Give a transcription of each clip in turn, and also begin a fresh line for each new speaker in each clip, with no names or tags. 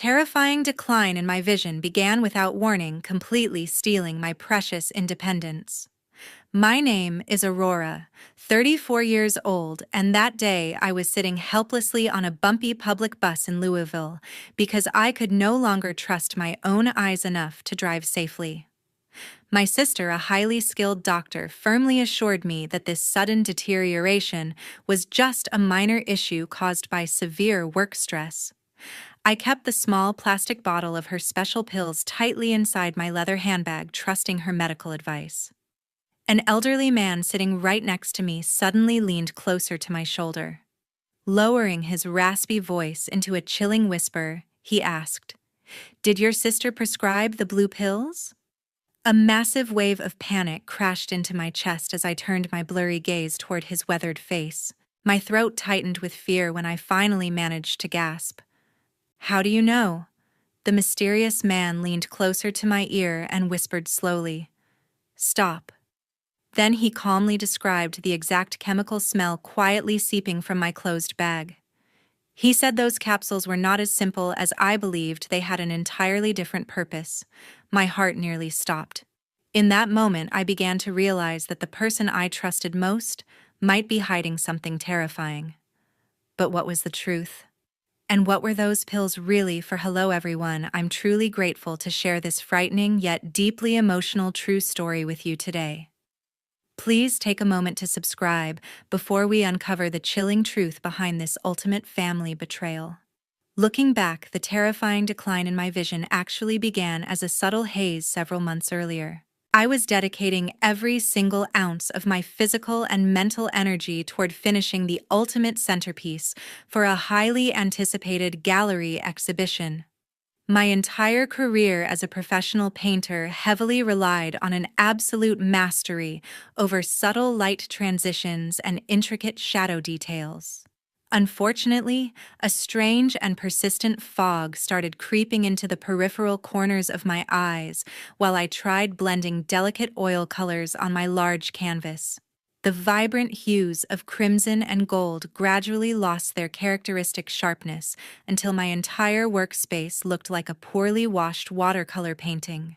Terrifying decline in my vision began without warning, completely stealing my precious independence. My name is Aurora, 34 years old, and that day I was sitting helplessly on a bumpy public bus in Louisville because I could no longer trust my own eyes enough to drive safely. My sister, a highly skilled doctor, firmly assured me that this sudden deterioration was just a minor issue caused by severe work stress. I kept the small plastic bottle of her special pills tightly inside my leather handbag, trusting her medical advice. An elderly man sitting right next to me suddenly leaned closer to my shoulder. Lowering his raspy voice into a chilling whisper, he asked, "Did your sister prescribe the blue pills?" A massive wave of panic crashed into my chest as I turned my blurry gaze toward his weathered face. My throat tightened with fear when I finally managed to gasp. "How do you know?" The mysterious man leaned closer to my ear and whispered slowly, "Stop." Then he calmly described the exact chemical smell quietly seeping from my closed bag. He said those capsules were not as simple as I believed. They had an entirely different purpose. My heart nearly stopped. In that moment, I began to realize that the person I trusted most might be hiding something terrifying. But what was the truth? And what were those pills really for? Hello everyone, I'm truly grateful to share this frightening yet deeply emotional true story with you today. Please take a moment to subscribe before we uncover the chilling truth behind this ultimate family betrayal. Looking back, the terrifying decline in my vision actually began as a subtle haze several months earlier. I was dedicating every single ounce of my physical and mental energy toward finishing the ultimate centerpiece for a highly anticipated gallery exhibition. My entire career as a professional painter heavily relied on an absolute mastery over subtle light transitions and intricate shadow details. Unfortunately, a strange and persistent fog started creeping into the peripheral corners of my eyes while I tried blending delicate oil colors on my large canvas. The vibrant hues of crimson and gold gradually lost their characteristic sharpness until my entire workspace looked like a poorly washed watercolor painting.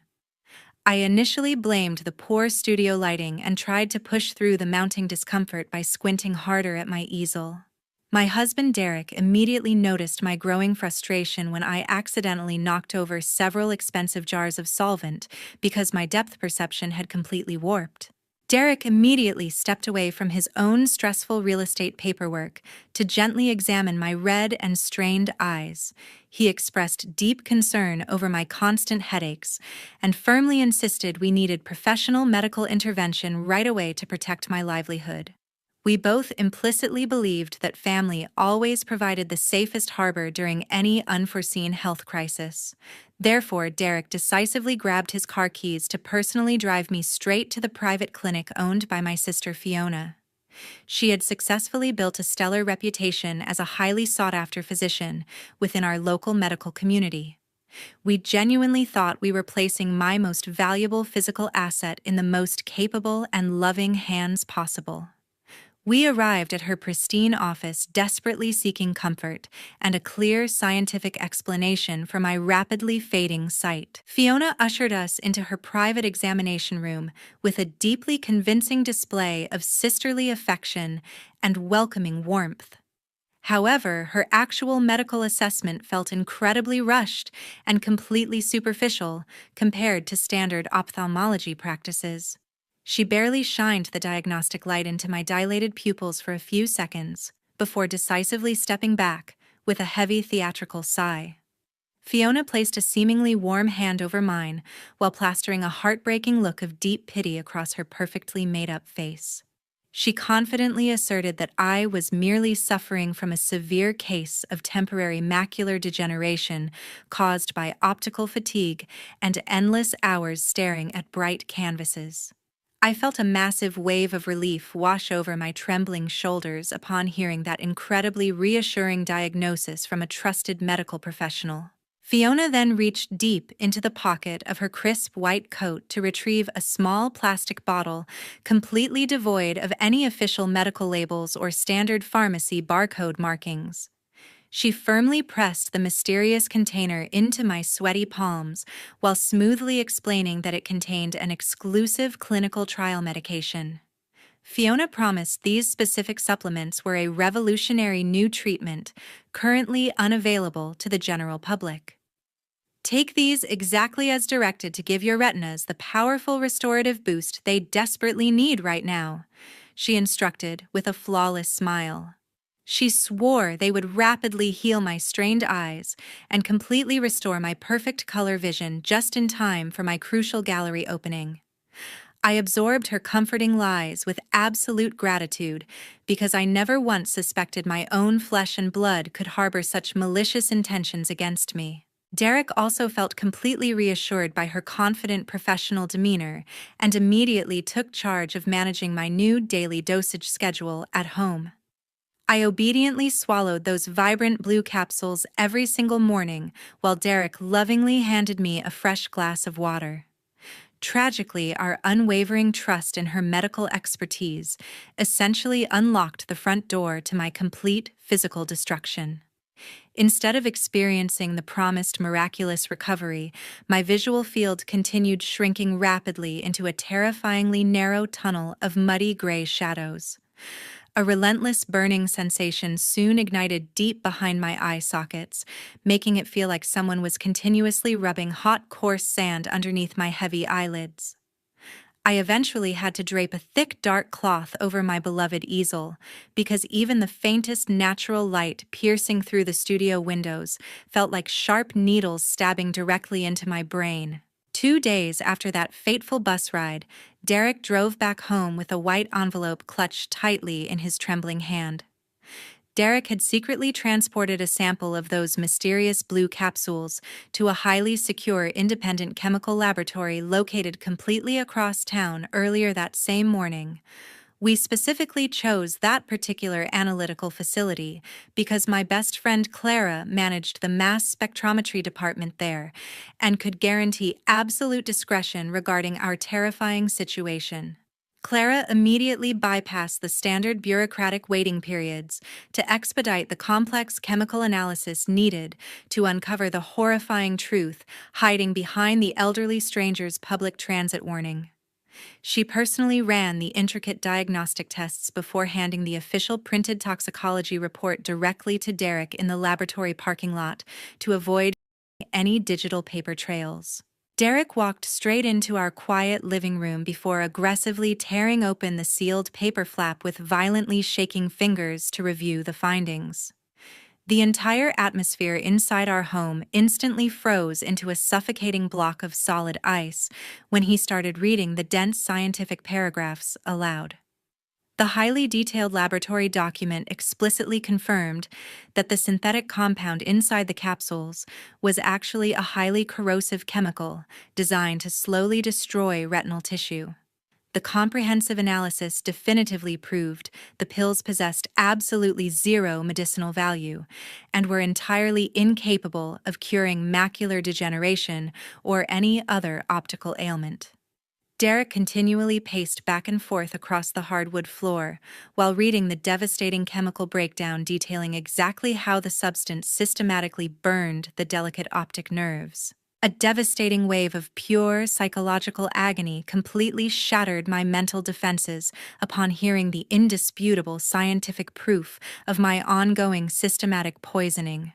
I initially blamed the poor studio lighting and tried to push through the mounting discomfort by squinting harder at my easel. My husband Derek immediately noticed my growing frustration when I accidentally knocked over several expensive jars of solvent because my depth perception had completely warped. Derek immediately stepped away from his own stressful real estate paperwork to gently examine my red and strained eyes. He expressed deep concern over my constant headaches and firmly insisted we needed professional medical intervention right away to protect my livelihood. We both implicitly believed that family always provided the safest harbor during any unforeseen health crisis. Therefore, Derek decisively grabbed his car keys to personally drive me straight to the private clinic owned by my sister Fiona. She had successfully built a stellar reputation as a highly sought-after physician within our local medical community. We genuinely thought we were placing my most valuable physical asset in the most capable and loving hands possible. We arrived at her pristine office desperately seeking comfort and a clear scientific explanation for my rapidly fading sight. Fiona ushered us into her private examination room with a deeply convincing display of sisterly affection and welcoming warmth. However, her actual medical assessment felt incredibly rushed and completely superficial compared to standard ophthalmology practices. She barely shined the diagnostic light into my dilated pupils for a few seconds before decisively stepping back with a heavy theatrical sigh. Fiona placed a seemingly warm hand over mine while plastering a heartbreaking look of deep pity across her perfectly made-up face. She confidently asserted that I was merely suffering from a severe case of temporary macular degeneration caused by optical fatigue and endless hours staring at bright canvases. I felt a massive wave of relief wash over my trembling shoulders upon hearing that incredibly reassuring diagnosis from a trusted medical professional. Fiona then reached deep into the pocket of her crisp white coat to retrieve a small plastic bottle completely devoid of any official medical labels or standard pharmacy barcode markings. She firmly pressed the mysterious container into my sweaty palms while smoothly explaining that it contained an exclusive clinical trial medication. Fiona promised these specific supplements were a revolutionary new treatment currently unavailable to the general public. Take these exactly as directed to give your retinas the powerful restorative boost they desperately need right now, she instructed with a flawless smile. She swore they would rapidly heal my strained eyes and completely restore my perfect color vision just in time for my crucial gallery opening. I absorbed her comforting lies with absolute gratitude because I never once suspected my own flesh and blood could harbor such malicious intentions against me. Derek also felt completely reassured by her confident professional demeanor and immediately took charge of managing my new daily dosage schedule at home. I obediently swallowed those vibrant blue capsules every single morning while Derek lovingly handed me a fresh glass of water. Tragically, our unwavering trust in her medical expertise essentially unlocked the front door to my complete physical destruction. Instead of experiencing the promised miraculous recovery, my visual field continued shrinking rapidly into a terrifyingly narrow tunnel of muddy gray shadows. A relentless burning sensation soon ignited deep behind my eye sockets, making it feel like someone was continuously rubbing hot, coarse sand underneath my heavy eyelids. I eventually had to drape a thick, dark cloth over my beloved easel, because even the faintest natural light piercing through the studio windows felt like sharp needles stabbing directly into my brain. 2 days after that fateful bus ride, Derek drove back home with a white envelope clutched tightly in his trembling hand. Derek had secretly transported a sample of those mysterious blue capsules to a highly secure independent chemical laboratory located completely across town earlier that same morning. We specifically chose that particular analytical facility because my best friend Clara managed the mass spectrometry department there and could guarantee absolute discretion regarding our terrifying situation. Clara immediately bypassed the standard bureaucratic waiting periods to expedite the complex chemical analysis needed to uncover the horrifying truth hiding behind the elderly stranger's public transit warning. She personally ran the intricate diagnostic tests before handing the official printed toxicology report directly to Derek in the laboratory parking lot to avoid any digital paper trails. Derek walked straight into our quiet living room before aggressively tearing open the sealed paper flap with violently shaking fingers to review the findings. The entire atmosphere inside our home instantly froze into a suffocating block of solid ice when he started reading the dense scientific paragraphs aloud. The highly detailed laboratory document explicitly confirmed that the synthetic compound inside the capsules was actually a highly corrosive chemical designed to slowly destroy retinal tissue. The comprehensive analysis definitively proved the pills possessed absolutely zero medicinal value and were entirely incapable of curing macular degeneration or any other optical ailment. Derek continually paced back and forth across the hardwood floor while reading the devastating chemical breakdown detailing exactly how the substance systematically burned the delicate optic nerves. A devastating wave of pure psychological agony completely shattered my mental defenses upon hearing the indisputable scientific proof of my ongoing systematic poisoning.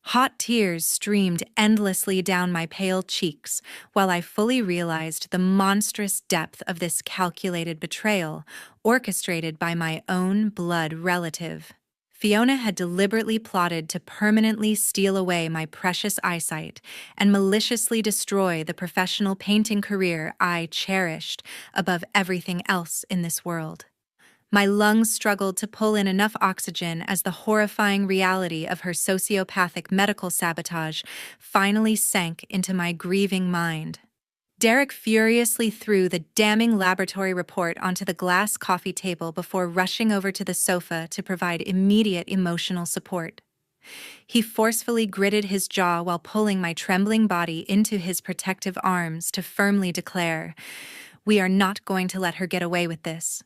Hot tears streamed endlessly down my pale cheeks while I fully realized the monstrous depth of this calculated betrayal orchestrated by my own blood relative. Fiona had deliberately plotted to permanently steal away my precious eyesight and maliciously destroy the professional painting career I cherished above everything else in this world. My lungs struggled to pull in enough oxygen as the horrifying reality of her sociopathic medical sabotage finally sank into my grieving mind. Derek furiously threw the damning laboratory report onto the glass coffee table before rushing over to the sofa to provide immediate emotional support. He forcefully gritted his jaw while pulling my trembling body into his protective arms to firmly declare, "We are not going to let her get away with this."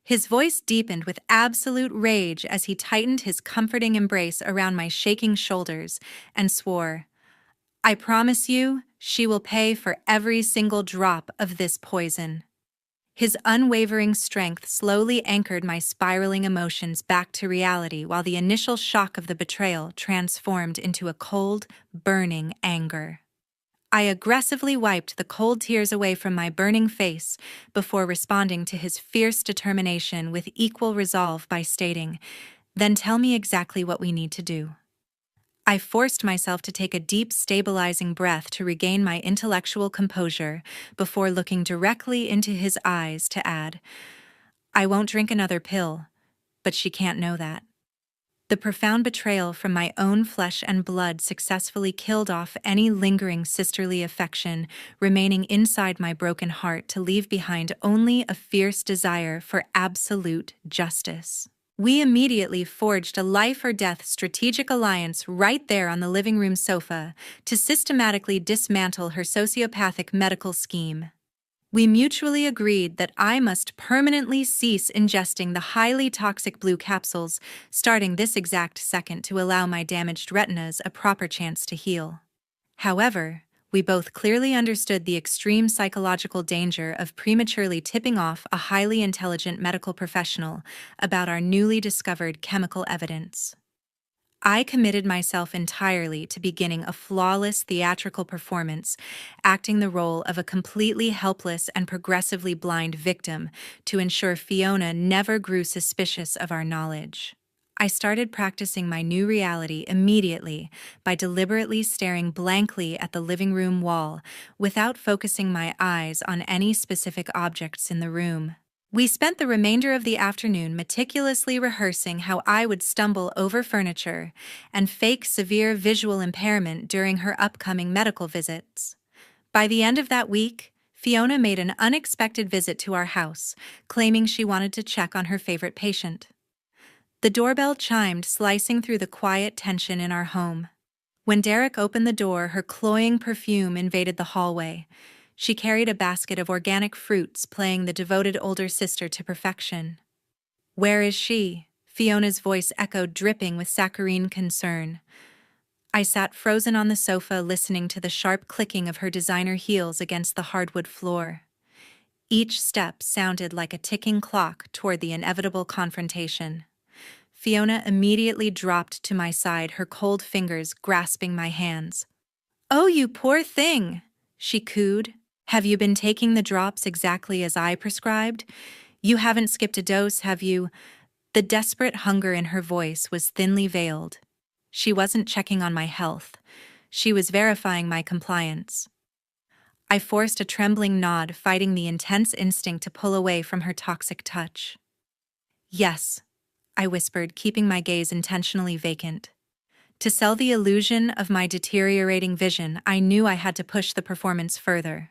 His voice deepened with absolute rage as he tightened his comforting embrace around my shaking shoulders and swore, "I promise you, she will pay for every single drop of this poison." His unwavering strength slowly anchored my spiraling emotions back to reality while the initial shock of the betrayal transformed into a cold, burning anger. I aggressively wiped the cold tears away from my burning face before responding to his fierce determination with equal resolve by stating, "Then tell me exactly what we need to do." I forced myself to take a deep, stabilizing breath to regain my intellectual composure before looking directly into his eyes to add, "I won't drink another pill, but she can't know that." The profound betrayal from my own flesh and blood successfully killed off any lingering sisterly affection remaining inside my broken heart to leave behind only a fierce desire for absolute justice. We immediately forged a life-or-death strategic alliance right there on the living room sofa to systematically dismantle her sociopathic medical scheme. We mutually agreed that I must permanently cease ingesting the highly toxic blue capsules starting this exact second to allow my damaged retinas a proper chance to heal. However, we both clearly understood the extreme psychological danger of prematurely tipping off a highly intelligent medical professional about our newly discovered chemical evidence. I committed myself entirely to beginning a flawless theatrical performance, acting the role of a completely helpless and progressively blind victim to ensure Fiona never grew suspicious of our knowledge. I started practicing my new reality immediately by deliberately staring blankly at the living room wall without focusing my eyes on any specific objects in the room. We spent the remainder of the afternoon meticulously rehearsing how I would stumble over furniture and fake severe visual impairment during her upcoming medical visits. By the end of that week, Fiona made an unexpected visit to our house, claiming she wanted to check on her favorite patient. The doorbell chimed, slicing through the quiet tension in our home. When Derek opened the door, her cloying perfume invaded the hallway. She carried a basket of organic fruits, playing the devoted older sister to perfection. "Where is she?" Fiona's voice echoed, dripping with saccharine concern. I sat frozen on the sofa, listening to the sharp clicking of her designer heels against the hardwood floor. Each step sounded like a ticking clock toward the inevitable confrontation. Fiona immediately dropped to my side, her cold fingers grasping my hands. "Oh, you poor thing," she cooed. "Have you been taking the drops exactly as I prescribed? You haven't skipped a dose, have you?" The desperate hunger in her voice was thinly veiled. She wasn't checking on my health. She was verifying my compliance. I forced a trembling nod, fighting the intense instinct to pull away from her toxic touch. "Yes," I whispered, keeping my gaze intentionally vacant. To sell the illusion of my deteriorating vision, I knew I had to push the performance further.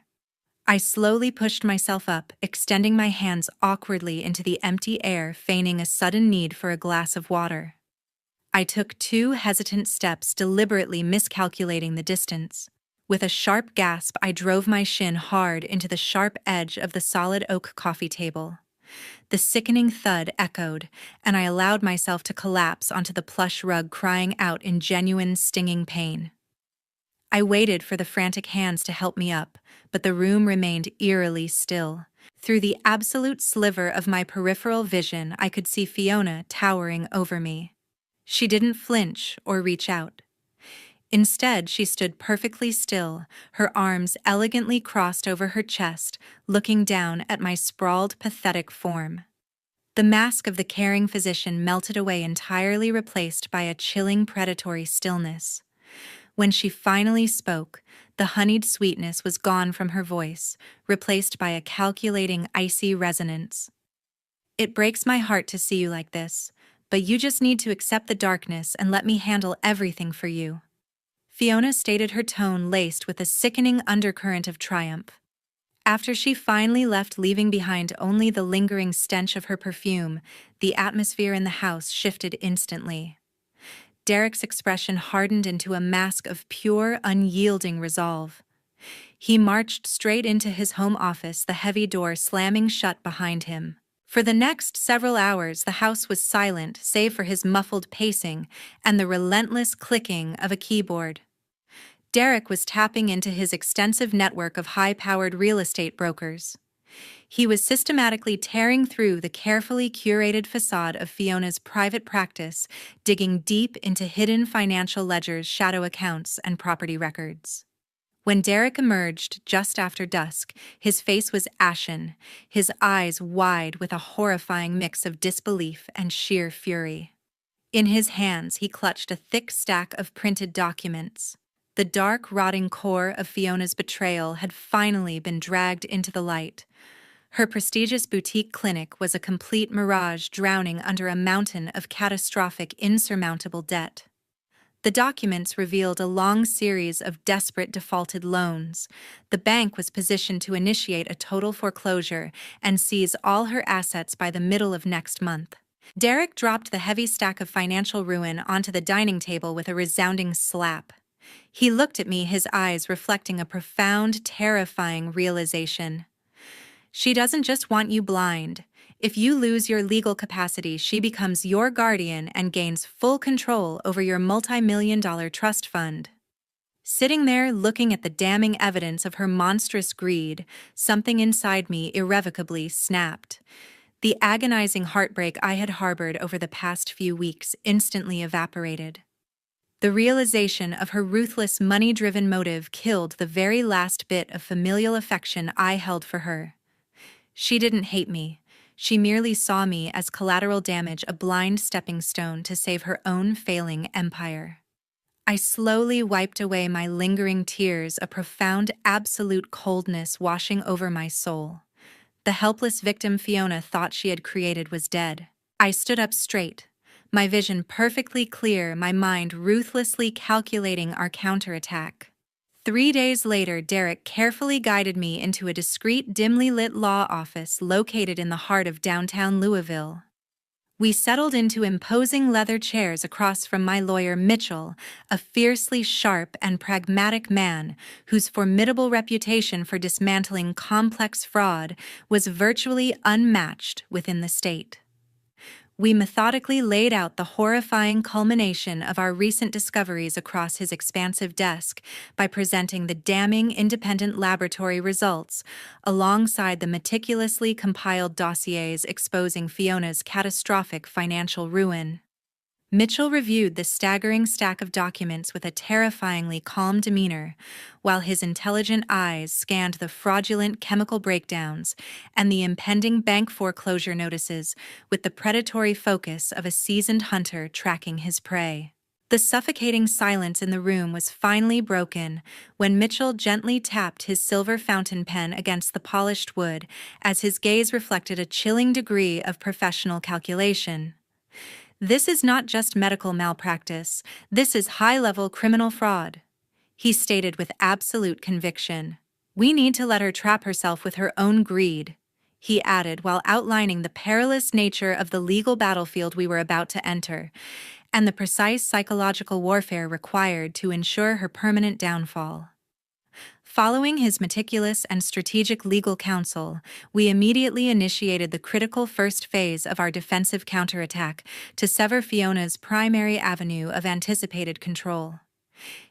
I slowly pushed myself up, extending my hands awkwardly into the empty air, feigning a sudden need for a glass of water. I took 2 hesitant steps, deliberately miscalculating the distance. With a sharp gasp, I drove my shin hard into the sharp edge of the solid oak coffee table. The sickening thud echoed, and I allowed myself to collapse onto the plush rug, crying out in genuine, stinging pain. I waited for the frantic hands to help me up, but the room remained eerily still. Through the absolute sliver of my peripheral vision, I could see Fiona towering over me. She didn't flinch or reach out. Instead, she stood perfectly still, her arms elegantly crossed over her chest, looking down at my sprawled, pathetic form. The mask of the caring physician melted away, entirely replaced by a chilling, predatory stillness. When she finally spoke, the honeyed sweetness was gone from her voice, replaced by a calculating, icy resonance. "It breaks my heart to see you like this, but you just need to accept the darkness and let me handle everything for you." Fiona stated, her tone laced with a sickening undercurrent of triumph. After she finally left, leaving behind only the lingering stench of her perfume, the atmosphere in the house shifted instantly. Derek's expression hardened into a mask of pure, unyielding resolve. He marched straight into his home office, the heavy door slamming shut behind him. For the next several hours, the house was silent save for his muffled pacing and the relentless clicking of a keyboard. Derek was tapping into his extensive network of high-powered real estate brokers. He was systematically tearing through the carefully curated facade of Fiona's private practice, digging deep into hidden financial ledgers, shadow accounts, and property records. When Derek emerged just after dusk, his face was ashen, his eyes wide with a horrifying mix of disbelief and sheer fury. In his hands, he clutched a thick stack of printed documents. The dark, rotting core of Fiona's betrayal had finally been dragged into the light. Her prestigious boutique clinic was a complete mirage, drowning under a mountain of catastrophic, insurmountable debt. The documents revealed a long series of desperate defaulted loans. The bank was positioned to initiate a total foreclosure and seize all her assets by the middle of next month. Derek dropped the heavy stack of financial ruin onto the dining table with a resounding slap. He looked at me, his eyes reflecting a profound, terrifying realization. She doesn't just want you blind. If you lose your legal capacity, she becomes your guardian and gains full control over your multi-million-dollar trust fund. Sitting there looking at the damning evidence of her monstrous greed, something inside me irrevocably snapped. The agonizing heartbreak I had harbored over the past few weeks instantly evaporated. The realization of her ruthless, money-driven motive killed the very last bit of familial affection I held for her. She didn't hate me. She merely saw me as collateral damage, a blind stepping stone to save her own failing empire. I slowly wiped away my lingering tears, a profound, absolute coldness washing over my soul. The helpless victim Fiona thought she had created was dead. I stood up straight, my vision perfectly clear, my mind ruthlessly calculating our counterattack. 3 days later, Derek carefully guided me into a discreet, dimly lit law office located in the heart of downtown Louisville. We settled into imposing leather chairs across from my lawyer Mitchell, a fiercely sharp and pragmatic man whose formidable reputation for dismantling complex fraud was virtually unmatched within the state. We methodically laid out the horrifying culmination of our recent discoveries across his expansive desk by presenting the damning independent laboratory results alongside the meticulously compiled dossiers exposing Fiona's catastrophic financial ruin. Mitchell reviewed the staggering stack of documents with a terrifyingly calm demeanor, while his intelligent eyes scanned the fraudulent chemical breakdowns and the impending bank foreclosure notices with the predatory focus of a seasoned hunter tracking his prey. The suffocating silence in the room was finally broken when Mitchell gently tapped his silver fountain pen against the polished wood as his gaze reflected a chilling degree of professional calculation. "This is not just medical malpractice, this is high-level criminal fraud," he stated with absolute conviction. "We need to let her trap herself with her own greed," he added while outlining the perilous nature of the legal battlefield we were about to enter, and the precise psychological warfare required to ensure her permanent downfall. Following his meticulous and strategic legal counsel, we immediately initiated the critical first phase of our defensive counterattack to sever Fiona's primary avenue of anticipated control.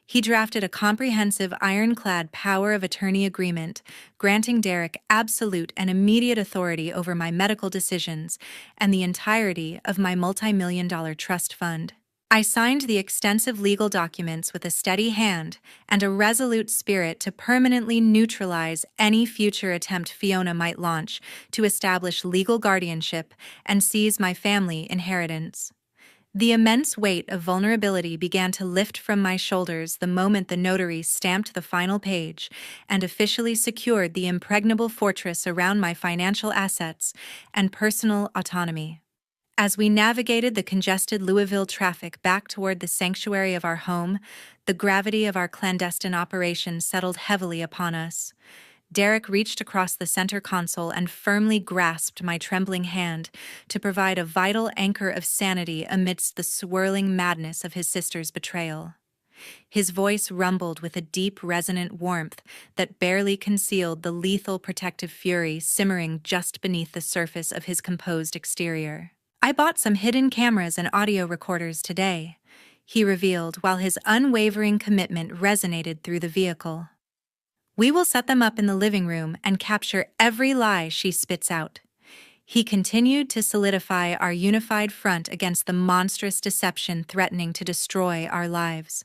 He drafted a comprehensive ironclad power of attorney agreement, granting Derek absolute and immediate authority over my medical decisions and the entirety of my multi-million-dollar trust fund. I signed the extensive legal documents with a steady hand and a resolute spirit to permanently neutralize any future attempt Fiona might launch to establish legal guardianship and seize my family inheritance. The immense weight of vulnerability began to lift from my shoulders the moment the notary stamped the final page and officially secured the impregnable fortress around my financial assets and personal autonomy. As we navigated the congested Louisville traffic back toward the sanctuary of our home, the gravity of our clandestine operation settled heavily upon us. Derek reached across the center console and firmly grasped my trembling hand to provide a vital anchor of sanity amidst the swirling madness of his sister's betrayal. His voice rumbled with a deep, resonant warmth that barely concealed the lethal protective fury simmering just beneath the surface of his composed exterior. "I bought some hidden cameras and audio recorders today," he revealed while his unwavering commitment resonated through the vehicle. "We will set them up in the living room and capture every lie she spits out." He continued to solidify our unified front against the monstrous deception threatening to destroy our lives.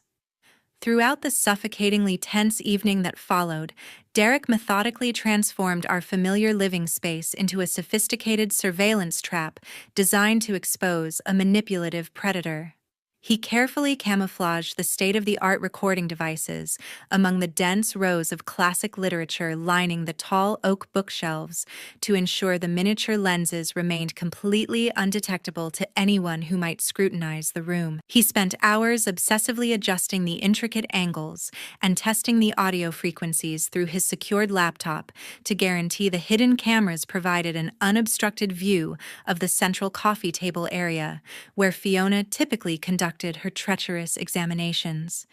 Throughout the suffocatingly tense evening that followed, Derek methodically transformed our familiar living space into a sophisticated surveillance trap designed to expose a manipulative predator. He carefully camouflaged the state-of-the-art recording devices among the dense rows of classic literature lining the tall oak bookshelves to ensure the miniature lenses remained completely undetectable to anyone who might scrutinize the room. He spent hours obsessively adjusting the intricate angles and testing the audio frequencies through his secured laptop to guarantee the hidden cameras provided an unobstructed view of the central coffee table area, where Fiona typically conducted her treacherous examinations.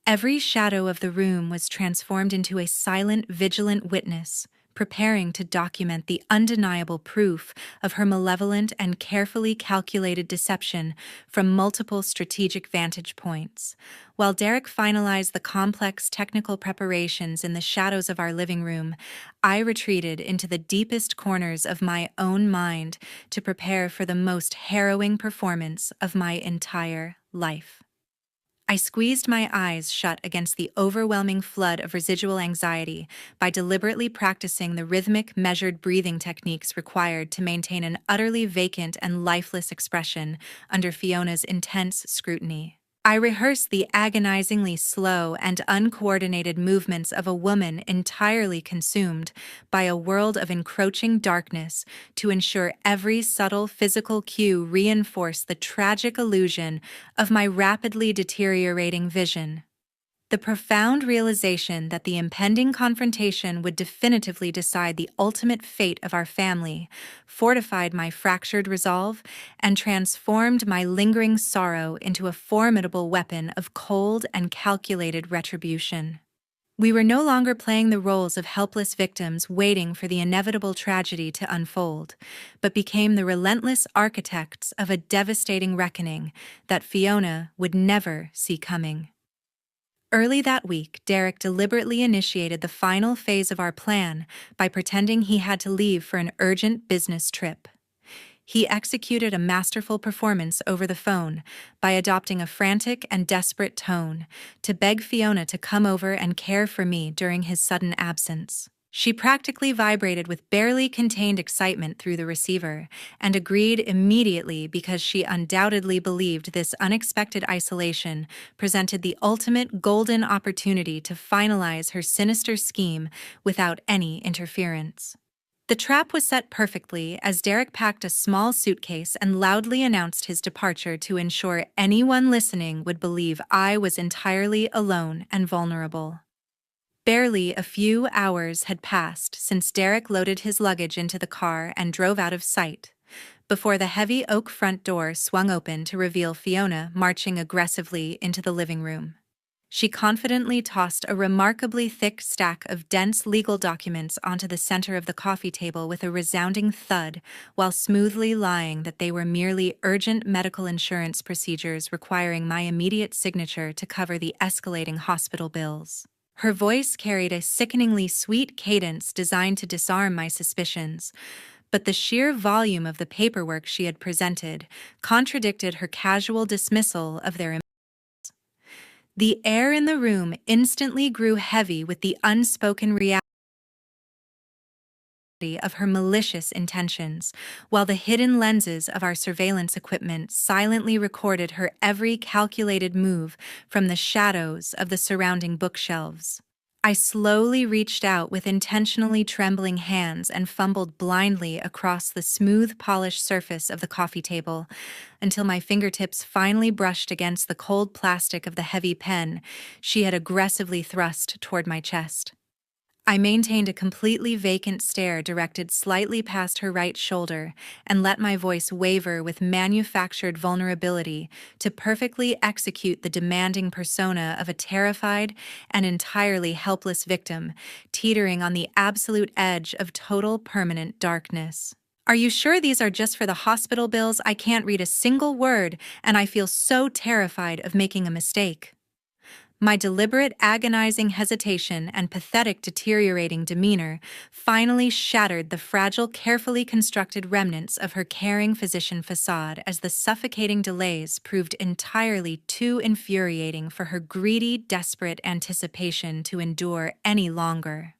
Every shadow of the room was transformed into a silent, vigilant witness, preparing to document the undeniable proof of her malevolent and carefully calculated deception from multiple strategic vantage points. While Derek finalized the complex technical preparations in the shadows of our living room, I retreated into the deepest corners of my own mind to prepare for the most harrowing performance of my entire life. I squeezed my eyes shut against the overwhelming flood of residual anxiety by deliberately practicing the rhythmic, measured breathing techniques required to maintain an utterly vacant and lifeless expression under Fiona's intense scrutiny. I rehearsed the agonizingly slow and uncoordinated movements of a woman entirely consumed by a world of encroaching darkness to ensure every subtle physical cue reinforced the tragic illusion of my rapidly deteriorating vision. The profound realization that the impending confrontation would definitively decide the ultimate fate of our family fortified my fractured resolve and transformed my lingering sorrow into a formidable weapon of cold and calculated retribution. We were no longer playing the roles of helpless victims waiting for the inevitable tragedy to unfold, but became the relentless architects of a devastating reckoning that Fiona would never see coming. Early that week, Derek deliberately initiated the final phase of our plan by pretending he had to leave for an urgent business trip. He executed a masterful performance over the phone by adopting a frantic and desperate tone to beg Fiona to come over and care for me during his sudden absence. She practically vibrated with barely contained excitement through the receiver and agreed immediately because she undoubtedly believed this unexpected isolation presented the ultimate golden opportunity to finalize her sinister scheme without any interference. The trap was set perfectly as Derek packed a small suitcase and loudly announced his departure to ensure anyone listening would believe I was entirely alone and vulnerable. Barely a few hours had passed since Derek loaded his luggage into the car and drove out of sight, before the heavy oak front door swung open to reveal Fiona marching aggressively into the living room. She confidently tossed a remarkably thick stack of dense legal documents onto the center of the coffee table with a resounding thud, while smoothly lying that they were merely urgent medical insurance procedures requiring my immediate signature to cover the escalating hospital bills. Her voice carried a sickeningly sweet cadence designed to disarm my suspicions, but the sheer volume of the paperwork she had presented contradicted her casual dismissal of their. The air in the room instantly grew heavy with the unspoken reality of her malicious intentions, while the hidden lenses of our surveillance equipment silently recorded her every calculated move from the shadows of the surrounding bookshelves. I slowly reached out with intentionally trembling hands and fumbled blindly across the smooth, polished surface of the coffee table until my fingertips finally brushed against the cold plastic of the heavy pen she had aggressively thrust toward my chest. I maintained a completely vacant stare directed slightly past her right shoulder and let my voice waver with manufactured vulnerability to perfectly execute the demanding persona of a terrified and entirely helpless victim, teetering on the absolute edge of total permanent darkness. Are you sure these are just for the hospital bills? I can't read a single word, and I feel so terrified of making a mistake. My deliberate, agonizing hesitation and pathetic, deteriorating demeanor finally shattered the fragile, carefully constructed remnants of her caring physician facade as the suffocating delays proved entirely too infuriating for her greedy, desperate anticipation to endure any longer.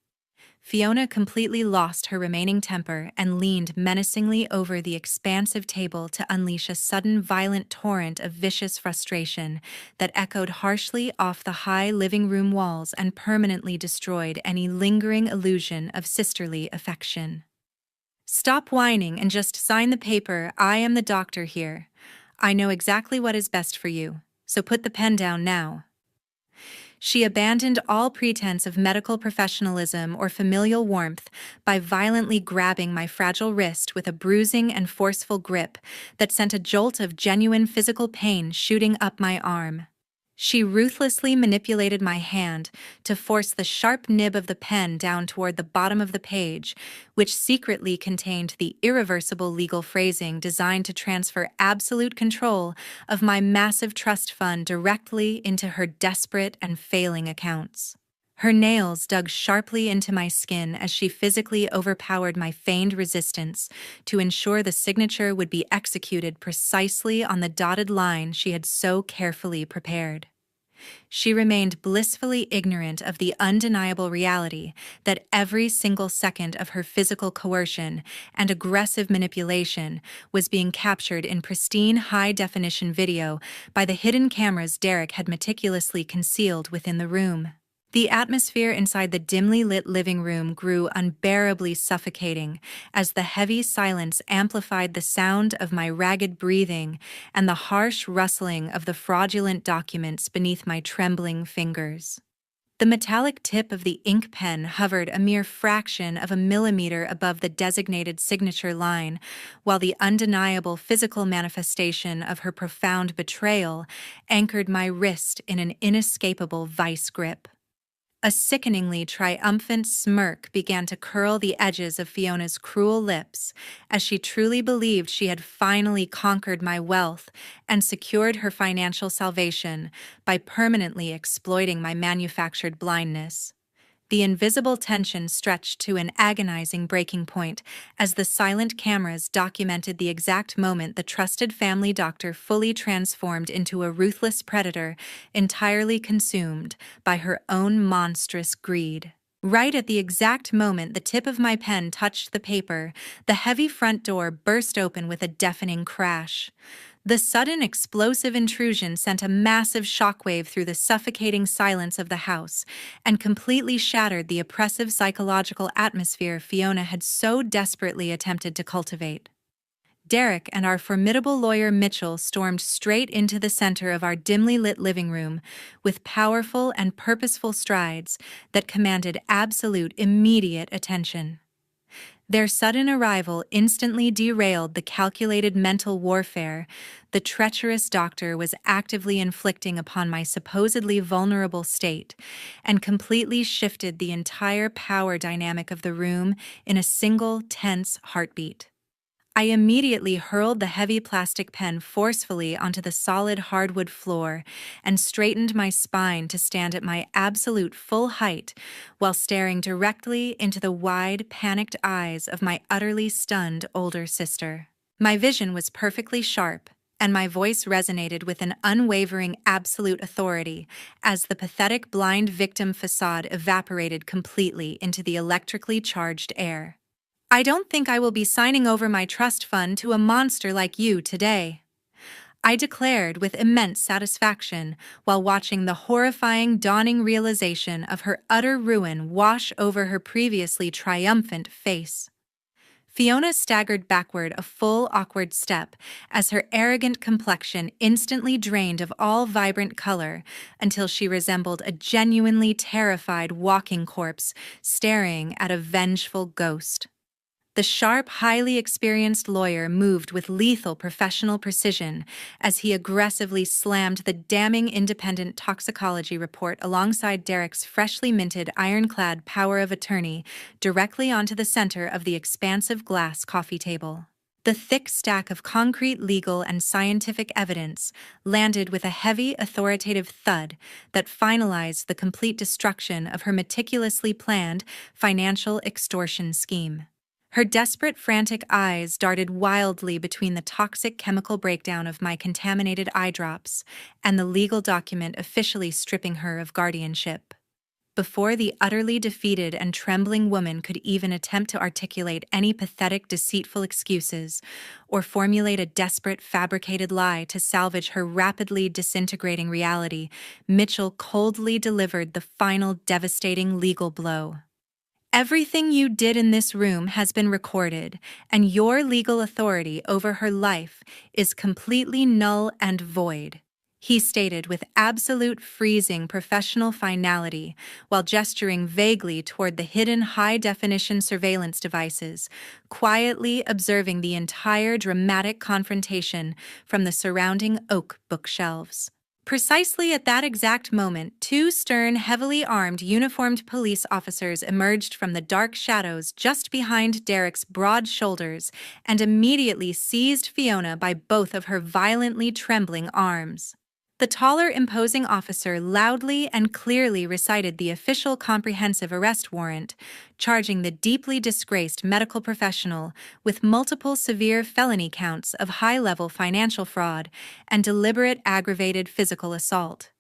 Fiona completely lost her remaining temper and leaned menacingly over the expansive table to unleash a sudden violent torrent of vicious frustration that echoed harshly off the high living room walls and permanently destroyed any lingering illusion of sisterly affection. "Stop whining and just sign the paper. I am the doctor here. I know exactly what is best for you, so put the pen down now." She abandoned all pretense of medical professionalism or familial warmth by violently grabbing my fragile wrist with a bruising and forceful grip that sent a jolt of genuine physical pain shooting up my arm. She ruthlessly manipulated my hand to force the sharp nib of the pen down toward the bottom of the page, which secretly contained the irreversible legal phrasing designed to transfer absolute control of my massive trust fund directly into her desperate and failing accounts. Her nails dug sharply into my skin as she physically overpowered my feigned resistance to ensure the signature would be executed precisely on the dotted line she had so carefully prepared. She remained blissfully ignorant of the undeniable reality that every single second of her physical coercion and aggressive manipulation was being captured in pristine high-definition video by the hidden cameras Derek had meticulously concealed within the room. The atmosphere inside the dimly lit living room grew unbearably suffocating as the heavy silence amplified the sound of my ragged breathing and the harsh rustling of the fraudulent documents beneath my trembling fingers. The metallic tip of the ink pen hovered a mere fraction of a millimeter above the designated signature line, while the undeniable physical manifestation of her profound betrayal anchored my wrist in an inescapable vice grip. A sickeningly triumphant smirk began to curl the edges of Fiona's cruel lips as she truly believed she had finally conquered my wealth and secured her financial salvation by permanently exploiting my manufactured blindness. The invisible tension stretched to an agonizing breaking point as the silent cameras documented the exact moment the trusted family doctor fully transformed into a ruthless predator entirely consumed by her own monstrous greed. Right at the exact moment the tip of my pen touched the paper, the heavy front door burst open with a deafening crash. The sudden explosive intrusion sent a massive shockwave through the suffocating silence of the house and completely shattered the oppressive psychological atmosphere Fiona had so desperately attempted to cultivate. Derek and our formidable lawyer Mitchell stormed straight into the center of our dimly lit living room with powerful and purposeful strides that commanded absolute immediate attention. Their sudden arrival instantly derailed the calculated mental warfare the treacherous doctor was actively inflicting upon my supposedly vulnerable state and completely shifted the entire power dynamic of the room in a single tense heartbeat. I immediately hurled the heavy plastic pen forcefully onto the solid hardwood floor and straightened my spine to stand at my absolute full height while staring directly into the wide, panicked eyes of my utterly stunned older sister. My vision was perfectly sharp, and my voice resonated with an unwavering absolute authority as the pathetic blind victim facade evaporated completely into the electrically charged air. "I don't think I will be signing over my trust fund to a monster like you today," I declared with immense satisfaction while watching the horrifying dawning realization of her utter ruin wash over her previously triumphant face. Fiona staggered backward a full awkward step as her arrogant complexion instantly drained of all vibrant color until she resembled a genuinely terrified walking corpse staring at a vengeful ghost. The sharp, highly experienced lawyer moved with lethal professional precision as he aggressively slammed the damning independent toxicology report alongside Derek's freshly minted ironclad power of attorney directly onto the center of the expansive glass coffee table. The thick stack of concrete legal and scientific evidence landed with a heavy, authoritative thud that finalized the complete destruction of her meticulously planned financial extortion scheme. Her desperate, frantic eyes darted wildly between the toxic chemical breakdown of my contaminated eye drops and the legal document officially stripping her of guardianship. Before the utterly defeated and trembling woman could even attempt to articulate any pathetic, deceitful excuses or formulate a desperate, fabricated lie to salvage her rapidly disintegrating reality, Mitchell coldly delivered the final devastating legal blow. Everything you did in this room has been recorded, and your legal authority over her life is completely null and void, he stated with absolute freezing professional finality while gesturing vaguely toward the hidden high-definition surveillance devices, quietly observing the entire dramatic confrontation from the surrounding oak bookshelves. Precisely at that exact moment, two stern, heavily armed, uniformed police officers emerged from the dark shadows just behind Derek's broad shoulders and immediately seized Fiona by both of her violently trembling arms. The taller, imposing officer loudly and clearly recited the official comprehensive arrest warrant, charging the deeply disgraced medical professional with multiple severe felony counts of high-level financial fraud and deliberate aggravated physical assault.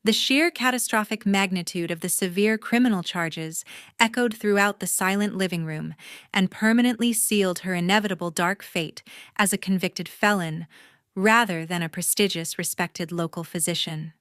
The sheer catastrophic magnitude of the severe criminal charges echoed throughout the silent living room and permanently sealed her inevitable dark fate as a convicted felon, rather than a prestigious, respected local physician.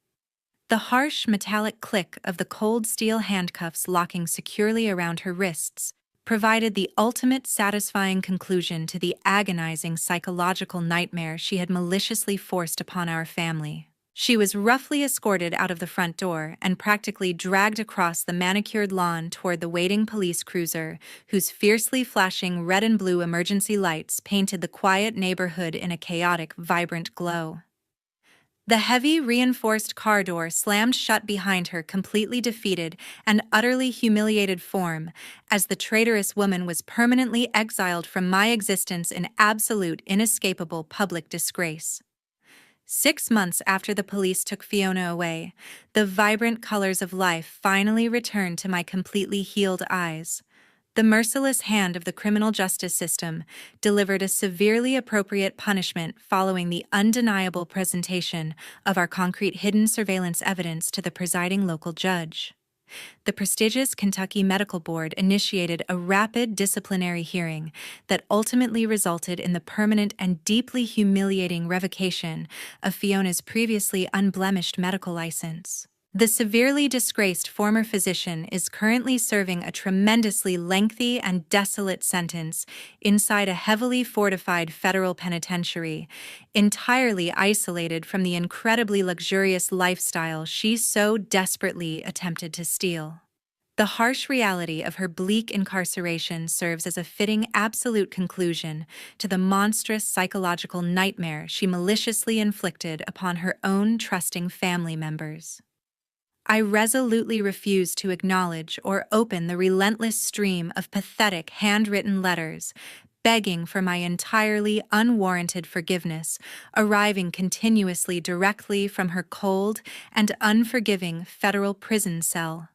The harsh, metallic click of the cold steel handcuffs locking securely around her wrists provided the ultimate satisfying conclusion to the agonizing psychological nightmare she had maliciously forced upon our family. She was roughly escorted out of the front door and practically dragged across the manicured lawn toward the waiting police cruiser, whose fiercely flashing red and blue emergency lights painted the quiet neighborhood in a chaotic, vibrant glow. The heavy, reinforced car door slammed shut behind her, completely defeated and utterly humiliated form, as the traitorous woman was permanently exiled from my existence in absolute, inescapable public disgrace. 6 months after the police took Fiona away, the vibrant colors of life finally returned to my completely healed eyes. The merciless hand of the criminal justice system delivered a severely appropriate punishment following the undeniable presentation of our concrete hidden surveillance evidence to the presiding local judge. The prestigious Kentucky Medical Board initiated a rapid disciplinary hearing that ultimately resulted in the permanent and deeply humiliating revocation of Fiona's previously unblemished medical license. The severely disgraced former physician is currently serving a tremendously lengthy and desolate sentence inside a heavily fortified federal penitentiary, entirely isolated from the incredibly luxurious lifestyle she so desperately attempted to steal. The harsh reality of her bleak incarceration serves as a fitting absolute conclusion to the monstrous psychological nightmare she maliciously inflicted upon her own trusting family members. I resolutely refuse to acknowledge or open the relentless stream of pathetic handwritten letters begging for my entirely unwarranted forgiveness, arriving continuously directly from her cold and unforgiving federal prison cell.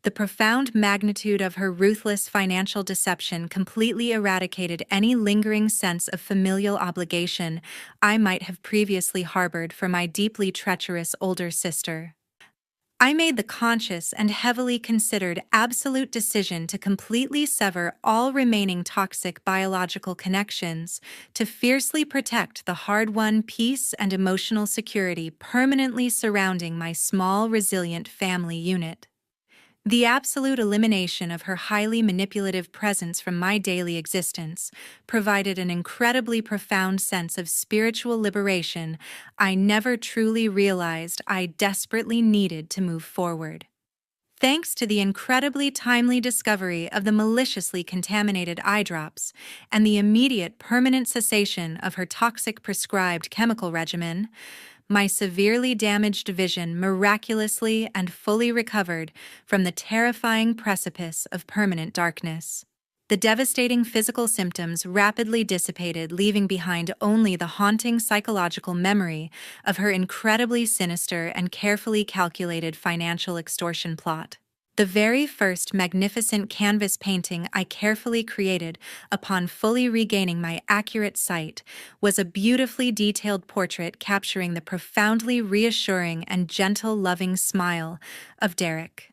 The profound magnitude of her ruthless financial deception completely eradicated any lingering sense of familial obligation I might have previously harbored for my deeply treacherous older sister. I made the conscious and heavily considered absolute decision to completely sever all remaining toxic biological connections to fiercely protect the hard-won peace and emotional security permanently surrounding my small, resilient family unit. The absolute elimination of her highly manipulative presence from my daily existence provided an incredibly profound sense of spiritual liberation I never truly realized I desperately needed to move forward. Thanks to the incredibly timely discovery of the maliciously contaminated eye drops and the immediate permanent cessation of her toxic prescribed chemical regimen, my severely damaged vision miraculously and fully recovered from the terrifying precipice of permanent darkness. The devastating physical symptoms rapidly dissipated, leaving behind only the haunting psychological memory of her incredibly sinister and carefully calculated financial extortion plot. The very first magnificent canvas painting I carefully created upon fully regaining my accurate sight was a beautifully detailed portrait capturing the profoundly reassuring and gentle, loving smile of Derek.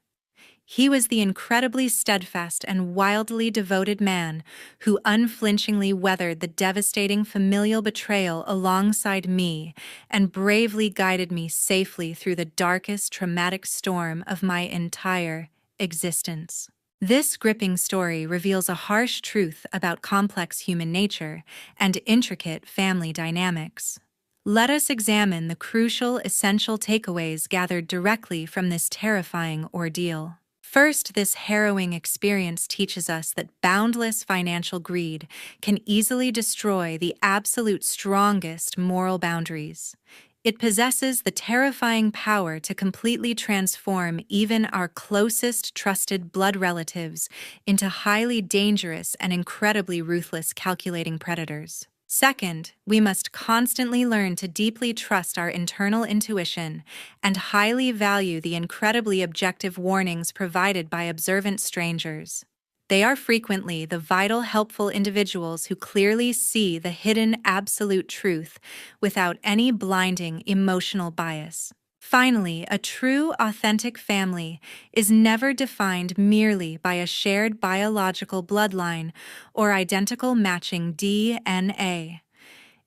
He was the incredibly steadfast and wildly devoted man who unflinchingly weathered the devastating familial betrayal alongside me and bravely guided me safely through the darkest traumatic storm of my entire existence. This gripping story reveals a harsh truth about complex human nature and intricate family dynamics. Let us examine the crucial, essential takeaways gathered directly from this terrifying ordeal. First, this harrowing experience teaches us that boundless financial greed can easily destroy the absolute strongest moral boundaries. It possesses the terrifying power to completely transform even our closest trusted blood relatives into highly dangerous and incredibly ruthless calculating predators. Second, we must constantly learn to deeply trust our internal intuition and highly value the incredibly objective warnings provided by observant strangers. They are frequently the vital, helpful individuals who clearly see the hidden absolute truth without any blinding emotional bias. Finally, a true, authentic family is never defined merely by a shared biological bloodline or identical matching DNA.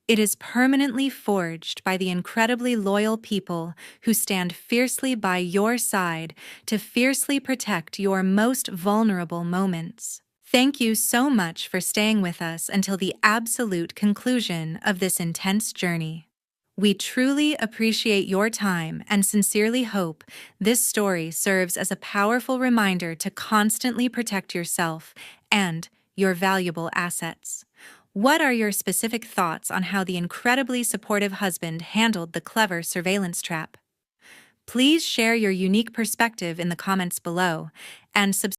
It is permanently forged by the incredibly loyal people who stand fiercely by your side to fiercely protect your most vulnerable moments. Thank you so much for staying with us until the absolute conclusion of this intense journey. We truly appreciate your time and sincerely hope this story serves as a powerful reminder to constantly protect yourself and your valuable assets. What are your specific thoughts on how the incredibly supportive husband handled the clever surveillance trap? Please share your unique perspective in the comments below and subscribe